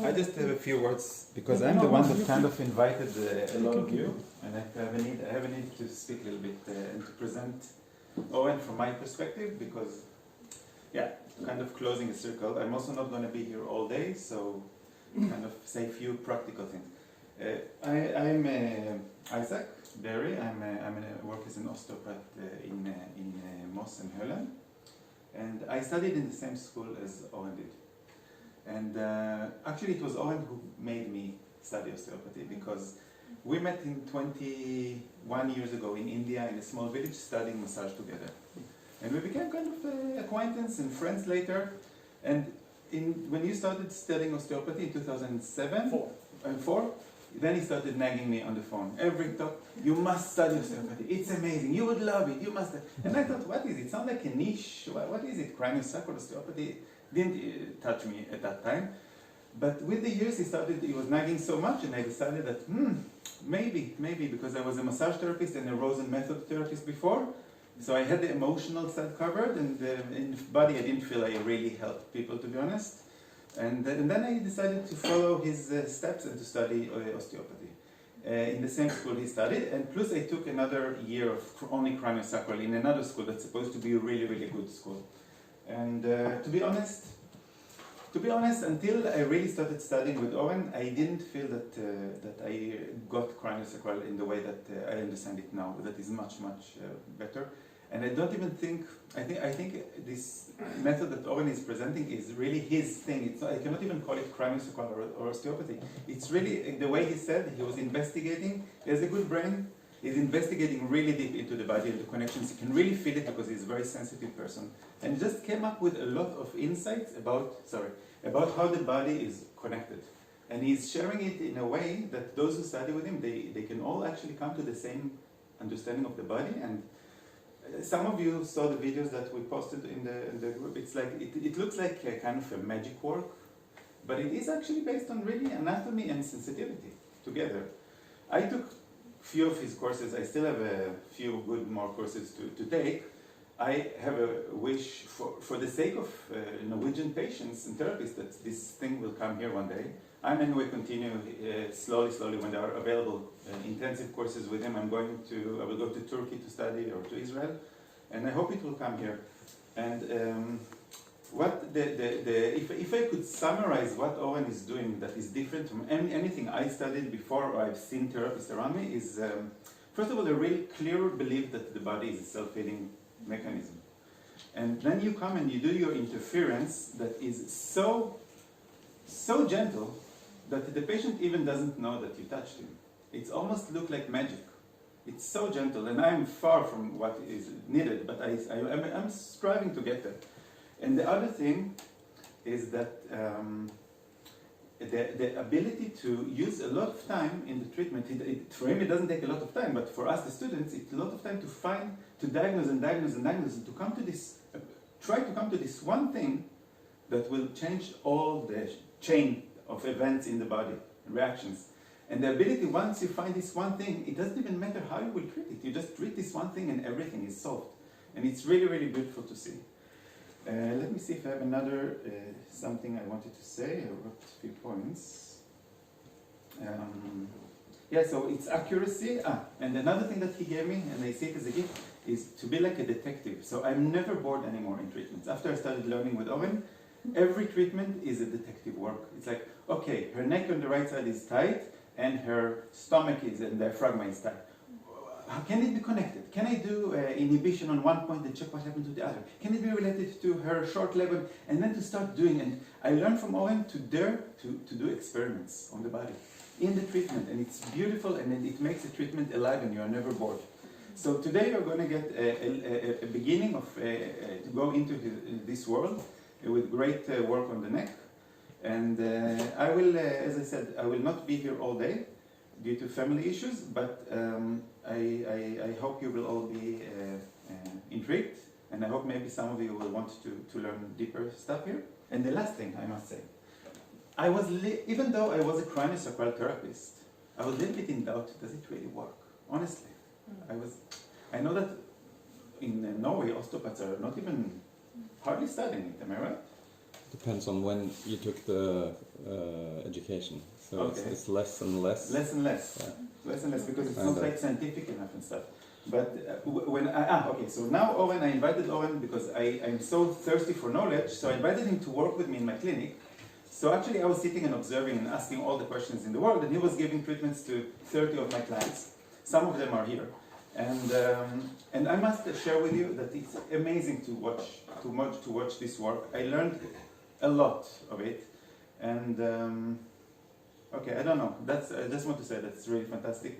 I just have a few words because I'm the one that kind of invited a lot of you, and I have a need to speak a little bit and to present Owen from my perspective because, yeah, kind of closing a circle. I'm also not going to be here all day, so kind of say a few practical things. I'm Itzhak Dery. I work as an osteopath in Moss and Holland, and I studied in the same school as Owen did. And actually it was Owen who made me study osteopathy because we met in 21 years ago in India in a small village studying massage together. And we became kind of acquaintance and friends later. And when you started studying osteopathy in 2007? Four, then he started nagging me on the phone. Every talk, you must study osteopathy. It's amazing. You would love it. You must. And I thought, what is it? It sounds like a niche. What is it? Craniosacral osteopathy didn't touch me at that time. But with the years, he was nagging so much, and I decided that, maybe, because I was a massage therapist and a Rosen method therapist before. So I had the emotional side covered, and in body, I didn't feel I really helped people, to be honest. And then I decided to follow his steps and to study osteopathy. In the same school he studied, and plus I took another year of only craniosacral in another school that's supposed to be a really, really good school. And to be honest, until I really started studying with Owen, I didn't feel that I got craniosacral in the way that I understand it now. That is much, much better. And I don't even think, I think this method that Owen is presenting is really his thing. I cannot even call it craniosacral or osteopathy. It's really, the way he said, he was investigating, he has a good brain, he's investigating really deep into the body and the connections. He can really feel it because he's a very sensitive person. And he just came up with a lot of insights about how the body is connected. And he's sharing it in a way that those who study with him, they can all actually come to the same understanding of the body. And some of you saw the videos that we posted in the group. It's like, it looks like a kind of a magic work, but it is actually based on really anatomy and sensitivity together. I took few of his courses. I still have a few good more courses to take. I have a wish for the sake of Norwegian patients and therapists that this thing will come here one day. I'm anyway continue slowly when there are available intensive courses with him. I will go to Turkey to study or to Israel, and I hope it will come here. And if I could summarize what Owen is doing that is different from anything I studied before or I've seen therapists around me is, first of all, a really clear belief that the body is a self-healing mechanism. And then you come and you do your interference that is so gentle that the patient even doesn't know that you touched him. It's almost look like magic. It's so gentle, and I'm far from what is needed, but I'm striving to get there. And the other thing is that the ability to use a lot of time in the treatment, for him it doesn't take a lot of time, but for us the students, it's a lot of time to diagnose and to come to this, try to come to this one thing that will change all the chain of events in the body, reactions. And the ability, once you find this one thing, it doesn't even matter how you will treat it. You just treat this one thing and everything is solved. And it's really, really beautiful to see. Let me see if I have another something I wanted to say. I wrote a few points. Yeah, so it's accuracy. And another thing that he gave me, and I see it as a gift, is to be like a detective. So I'm never bored anymore in treatments. After I started learning with Owen, every treatment is a detective work. It's like, okay, her neck on the right side is tight, and her stomach is, and diaphragm is tight. How can it be connected? Can I do inhibition on one point and check what happened to the other? Can it be related to her short leg? And then to start doing, and I learned from Owen to dare to do experiments on the body in the treatment, and it's beautiful, and it makes the treatment alive, and you are never bored. So today you're going to get a beginning of to go into this world with great work on the neck. And I will, as I said, I will not be here all day due to family issues, but I hope you will all be intrigued, and I hope maybe some of you will want to learn deeper stuff here. And the last thing I must say, even though I was a craniosacral therapist, I was a little bit in doubt, does it really work? Honestly. I know that in Norway, osteopaths are not even hardly studying it, am I right? Depends on when you took the education. So Okay. it's less and less. Less and less. Yeah. Less and less because it's Kind not of. like scientific enough and stuff. But when okay, so now Owen, I invited Owen because I'm so thirsty for knowledge, so I invited him to work with me in my clinic. So actually I was sitting and observing and asking all the questions in the world, and he was giving treatments to 30 of my clients. Some of them are here. And I must share with you that it's amazing to watch this work. I learned a lot of it. And okay, I don't know. I just want to say that's really fantastic.